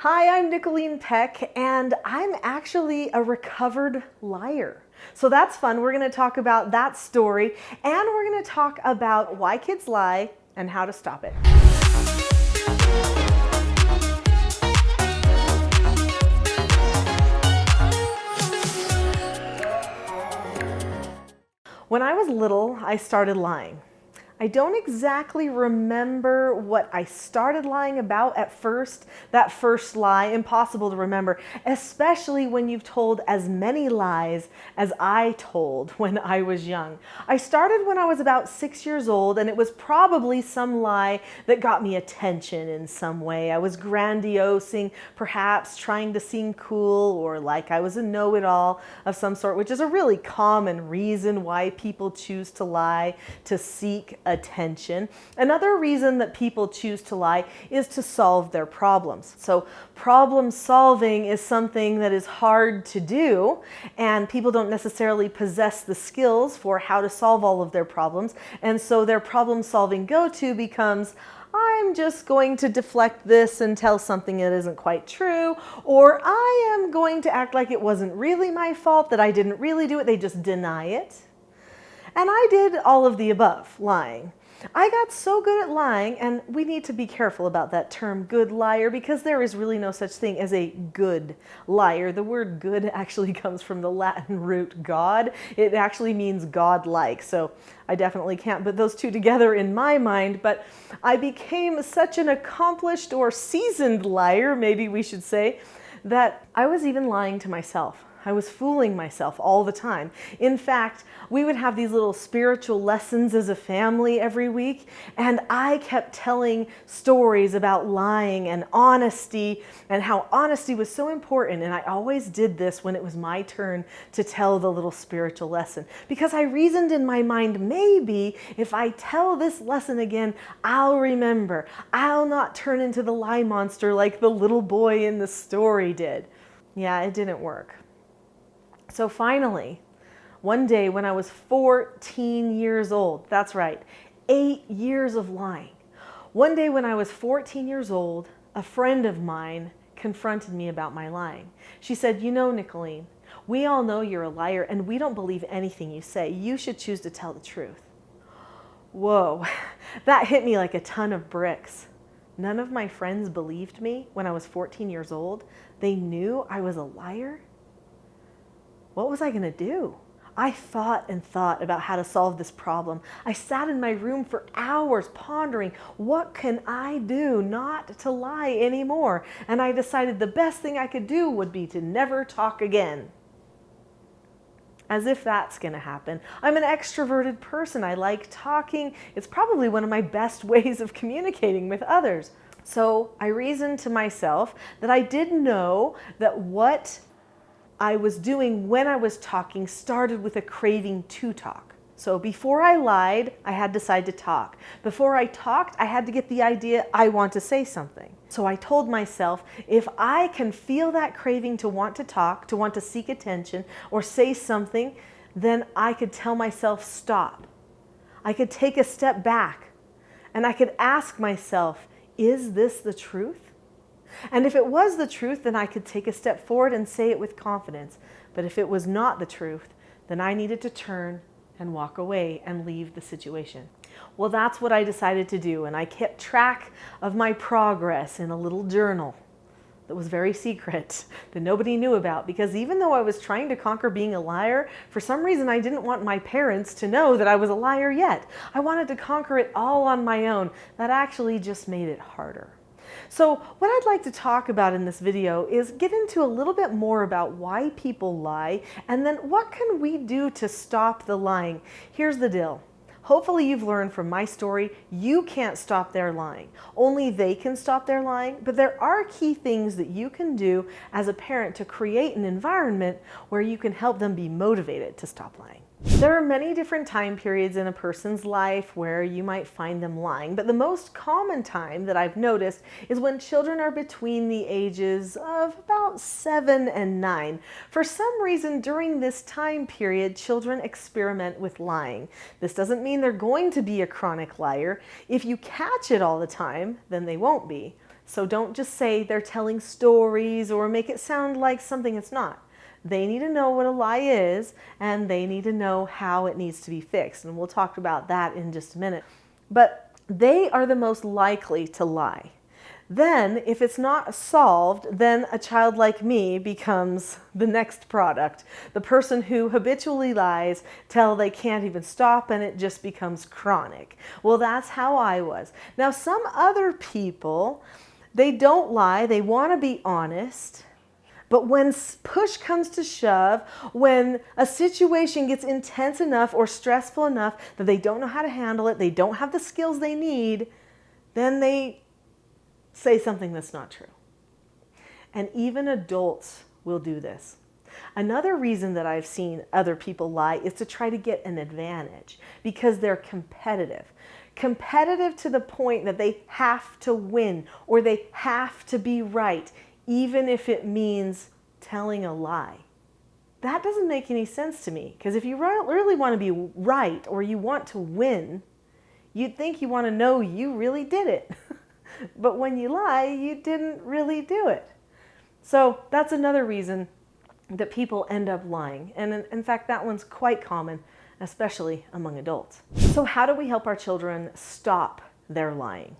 Hi, I'm Nicholeen Peck, and I'm actually a recovered liar. So that's fun. We're going to talk about that story, and we're going to talk about why kids lie and how to stop it. When I was little, I started lying. I don't exactly remember what I started lying about at first. That first lie, impossible to remember, especially when you've told as many lies as I told when I was young. I started when I was about 6 years old, and it was probably some lie that got me attention in some way. I was grandiosing, perhaps trying to seem cool or like I was a know-it-all of some sort, which is a really common reason why people choose to lie, to seek attention. Another reason that people choose to lie is to solve their problems. So problem solving is something that is hard to do, and people don't necessarily possess the skills for how to solve all of their problems. And so their problem solving go-to becomes, I'm just going to deflect this and tell something that isn't quite true, or I am going to act like it wasn't really my fault, that I didn't really do it, they just deny it. And I did all of the above, lying. I got so good at lying, and we need to be careful about that term good liar, because there is really no such thing as a good liar. The word good actually comes from the Latin root God. It actually means God-like, so I definitely can't put those two together in my mind, but I became such an accomplished or seasoned liar, maybe we should say, that I was even lying to myself. I was fooling myself all the time. In fact, we would have these little spiritual lessons as a family every week, and I kept telling stories about lying and honesty and how honesty was so important. And I always did this when it was my turn to tell the little spiritual lesson, because I reasoned in my mind, maybe if I tell this lesson again, I'll remember. I'll not turn into the lie monster like the little boy in the story did. Yeah, it didn't work. So finally, one day when I was 14 years old, that's right, 8 years of lying. One day when I was 14 years old, a friend of mine confronted me about my lying. She said, you know, Nicholeen, we all know you're a liar and we don't believe anything you say. You should choose to tell the truth. Whoa, that hit me like a ton of bricks. None of my friends believed me when I was 14 years old. They knew I was a liar. What was I going to do? I thought and thought about how to solve this problem. I sat in my room for hours pondering, what can I do not to lie anymore? And I decided the best thing I could do would be to never talk again. As if that's going to happen. I'm an extroverted person. I like talking. It's probably one of my best ways of communicating with others. So I reasoned to myself that I did know that what I was doing when I was talking started with a craving to talk. So before I lied, I had to decide to talk. Before I talked, I had to get the idea I want to say something. So I told myself, if I can feel that craving to want to talk, to want to seek attention or say something, then I could tell myself stop. I could take a step back and I could ask myself, is this the truth? And if it was the truth, then I could take a step forward and say it with confidence. But if it was not the truth, then I needed to turn and walk away and leave the situation. Well, that's what I decided to do, and I kept track of my progress in a little journal that was very secret, that nobody knew about, because even though I was trying to conquer being a liar, for some reason I didn't want my parents to know that I was a liar yet. I wanted to conquer it all on my own. That actually just made it harder. So what I'd like to talk about in this video is get into a little bit more about why people lie, and then what can we do to stop the lying. Here's the deal. Hopefully you've learned from my story, you can't stop their lying. Only they can stop their lying, but there are key things that you can do as a parent to create an environment where you can help them be motivated to stop lying. There are many different time periods in a person's life where you might find them lying, but the most common time that I've noticed is when children are between the ages of about 7 and 9. For some reason, during this time period, children experiment with lying. This doesn't mean they're going to be a chronic liar. If you catch it all the time, then they won't be. So don't just say they're telling stories or make it sound like something it's not. They need to know what a lie is, and they need to know how it needs to be fixed. And we'll talk about that in just a minute. But they are the most likely to lie. Then, if it's not solved, then a child like me becomes the next product. The person who habitually lies till they can't even stop, and it just becomes chronic. Well, that's how I was. Now, some other people, they don't lie. They want to be honest. But when push comes to shove, when a situation gets intense enough or stressful enough that they don't know how to handle it, they don't have the skills they need, then they say something that's not true. And even adults will do this. Another reason that I've seen other people lie is to try to get an advantage because they're competitive. Competitive to the point that they have to win or they have to be right, even if it means telling a lie. That doesn't make any sense to me, because if you really want to be right or you want to win, you'd think you want to know you really did it. But when you lie, you didn't really do it. So that's another reason that people end up lying. And in fact, that one's quite common, especially among adults. So how do we help our children stop their lying?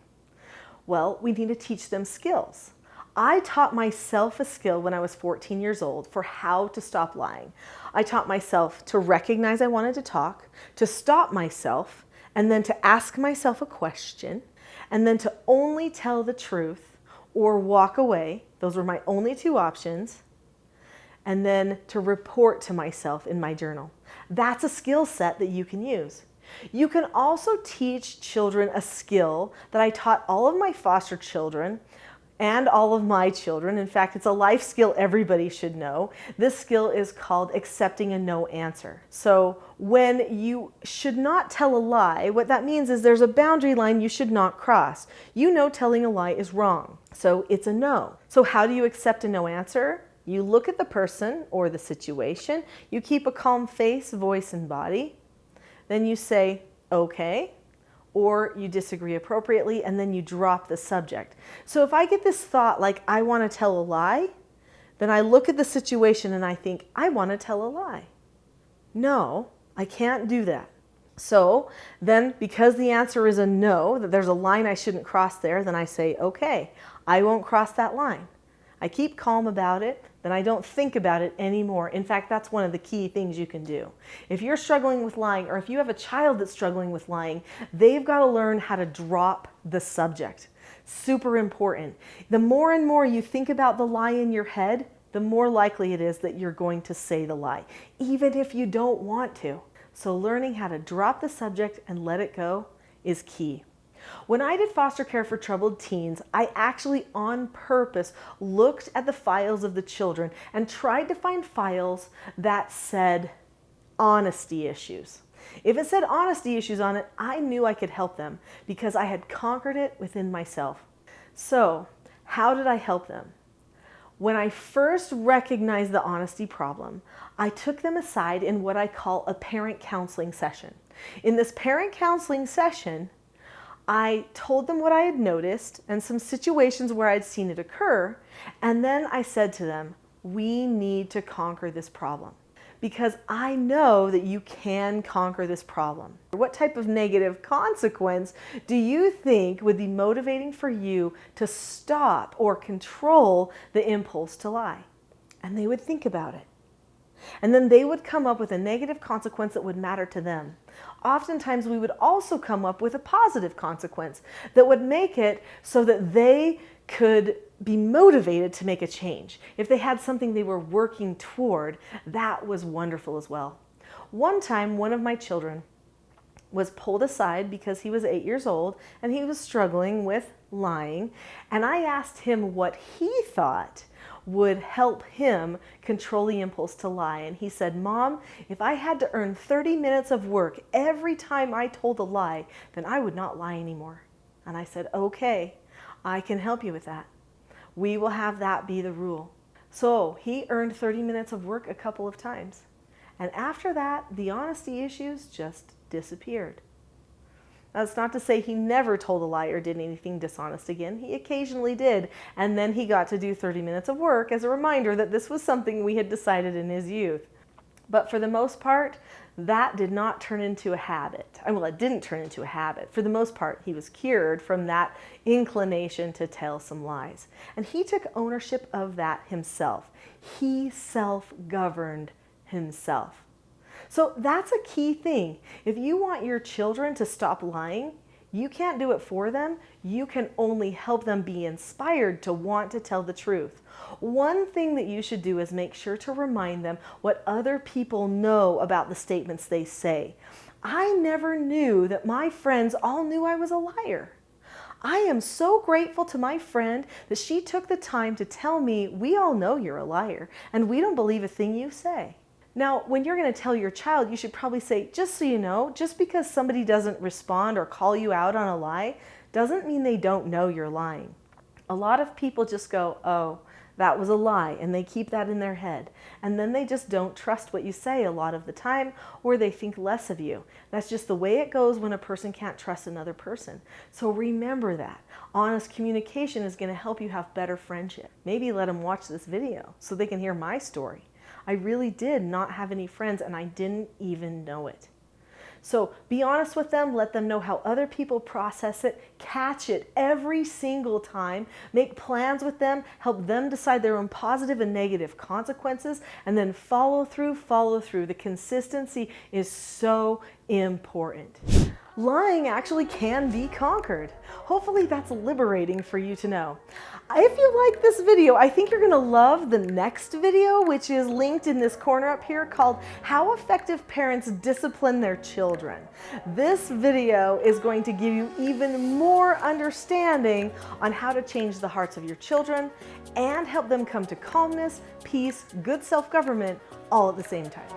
Well, we need to teach them skills. I taught myself a skill when I was 14 years old for how to stop lying. I taught myself to recognize I wanted to talk, to stop myself, and then to ask myself a question, and then to only tell the truth or walk away. Those were my only two options. And then to report to myself in my journal. That's a skill set that you can use. You can also teach children a skill that I taught all of my foster children and all of my children. In fact, it's a life skill everybody should know. This skill is called accepting a no answer. So when you should not tell a lie, what that means is there's a boundary line you should not cross. You know telling a lie is wrong, so it's a no. So how do you accept a no answer? You look at the person or the situation, you keep a calm face, voice, and body. Then you say, okay, or you disagree appropriately, and then you drop the subject. So if I get this thought like I want to tell a lie, then I look at the situation and I think, I want to tell a lie. No, I can't do that. So then because the answer is a no, that there's a line I shouldn't cross there, then I say, okay, I won't cross that line. I keep calm about it, then I don't think about it anymore. In fact, that's one of the key things you can do. If you're struggling with lying, or if you have a child that's struggling with lying, they've got to learn how to drop the subject. Super important. The more and more you think about the lie in your head, the more likely it is that you're going to say the lie, even if you don't want to. So learning how to drop the subject and let it go is key. When I did foster care for troubled teens, I actually on purpose looked at the files of the children and tried to find files that said honesty issues. If it said honesty issues on it, I knew I could help them because I had conquered it within myself. So, how did I help them? When I first recognized the honesty problem, I took them aside in what I call a parent counseling session. In this parent counseling session, I told them what I had noticed and some situations where I'd seen it occur, and then I said to them, we need to conquer this problem because I know that you can conquer this problem. What type of negative consequence do you think would be motivating for you to stop or control the impulse to lie? And they would think about it. And then they would come up with a negative consequence that would matter to them. Oftentimes we would also come up with a positive consequence that would make it so that they could be motivated to make a change. If they had something they were working toward, that was wonderful as well. One time, one of my children was pulled aside because he was 8 years old and he was struggling with lying. And I asked him what he thought would help him control the impulse to lie. And he said, Mom, if I had to earn 30 minutes of work every time I told a lie, then I would not lie anymore. And I said, okay, I can help you with that. We will have that be the rule. So he earned 30 minutes of work a couple of times. And after that, the honesty issues just disappeared. That's not to say he never told a lie or did anything dishonest again. He occasionally did, and then he got to do 30 minutes of work as a reminder that this was something we had decided in his youth. But for the most part, that did not turn into a habit. Well, it didn't turn into a habit. For the most part, he was cured from that inclination to tell some lies. And he took ownership of that himself. He self-governed himself. So that's a key thing. If you want your children to stop lying, you can't do it for them. You can only help them be inspired to want to tell the truth. One thing that you should do is make sure to remind them what other people know about the statements they say. I never knew that my friends all knew I was a liar. I am so grateful to my friend that she took the time to tell me, we all know you're a liar and we don't believe a thing you say. Now, when you're going to tell your child, you should probably say, just so you know, just because somebody doesn't respond or call you out on a lie, doesn't mean they don't know you're lying. A lot of people just go, oh, that was a lie, and they keep that in their head. And then they just don't trust what you say a lot of the time, or they think less of you. That's just the way it goes when a person can't trust another person. So remember that. Honest communication is going to help you have better friendship. Maybe let them watch this video so they can hear my story. I really did not have any friends and I didn't even know it. So be honest with them, let them know how other people process it, catch it every single time, make plans with them, help them decide their own positive and negative consequences, and then follow through. The consistency is so important. Lying actually can be conquered. Hopefully that's liberating for you to know. If you like this video, I think you're going to love the next video, which is linked in this corner up here, called How Effective Parents Discipline Their Children. This video is going to give you even more understanding on how to change the hearts of your children and help them come to calmness, peace, good self-government all at the same time.